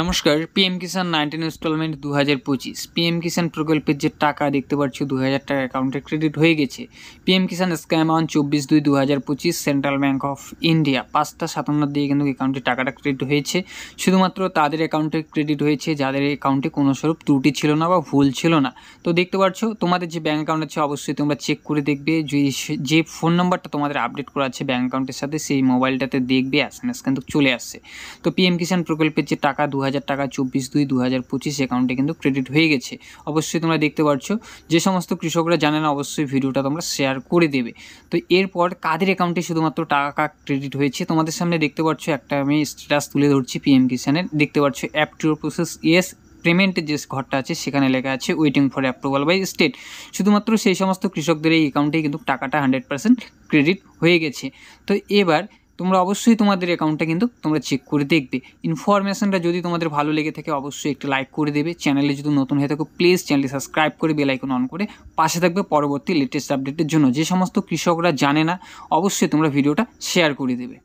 নমস্কার। পিএম কিষাণ 19 instalment 2025 PM কিষাণ প্রকল্পের যে টাকা দেখতে পাচ্ছ 2000 টাকা অ্যাকাউন্টে ক্রেডিট হয়ে গেছে। PM Kisan scam on 24/2/2025 central bank of India 5:57 দিয়ে কিন্তু অ্যাকাউন্টে টাকাটা ক্রেডিট হয়েছে। শুধুমাত্র তাদের অ্যাকাউন্টে ক্রেডিট হয়েছে যাদের অ্যাকাউন্টে কোনো স্বরূপ ত্রুটি ছিল না বা ভুল ছিল না। তো দেখতে পাচ্ছ তোমাদের যে ব্যাঙ্ক অ্যাকাউন্ট আছে অবশ্যই তোমরা চেক করে দেখবে যে ফোন নাম্বারটা তোমাদের আপডেট করা আছে ব্যাঙ্ক অ্যাকাউন্টের সাথে সেই মোবাইলটাতে দেখবে এসএমএস কিন্তু চলে আসছে। তো পিএম কিষাণ প্রকল্পের যে টাকা 2000 টাকা 24/2/2025 অ্যাকাউন্টে কিন্তু ক্রেডিট হয়ে গেছে। অবশ্যই তোমরা দেখতে পাচ্ছ। যে সমস্ত কৃষকরা জানে না অবশ্যই ভিডিওটা তোমরা শেয়ার করে দেবে। তো এরপর কাদের অ্যাকাউন্টে শুধুমাত্র টাকা ক্রেডিট হয়েছে তোমাদের সামনে দেখতে পাচ্ছ একটা আমি স্ট্যাটাস তুলে ধরছি পিএম কিষাণের। দেখতে পাচ্ছ অ্যাপ টু প্রসেস ইয়েস পেমেন্টের যে ঘরটা আছে সেখানে লেখা আছে waiting for approval by state. শুধুমাত্র সেই সমস্ত কৃষকদের এই অ্যাকাউন্টেই কিন্তু টাকাটা 100% ক্রেডিট হয়ে গেছে। তো এবার তোমরা অবশ্যই তোমাদের অ্যাকাউন্টটা কিন্তু তোমরা চেক করে দেখবে। ইনফরমেশনটা যদি তোমাদের ভালো লেগে থাকে অবশ্যই একটু লাইক করে দেবে। চ্যানেলে যদি নতুন হয়ে থাকো প্লিজ চ্যানেলটি সাবস্ক্রাইব করে বেল আইকন অন করে পাশে থাকবে পরবর্তী লেটেস্ট আপডেটের জন্য। যে সমস্ত কৃষকরা জানে না অবশ্যই তোমরা ভিডিওটা শেয়ার করে দেবে।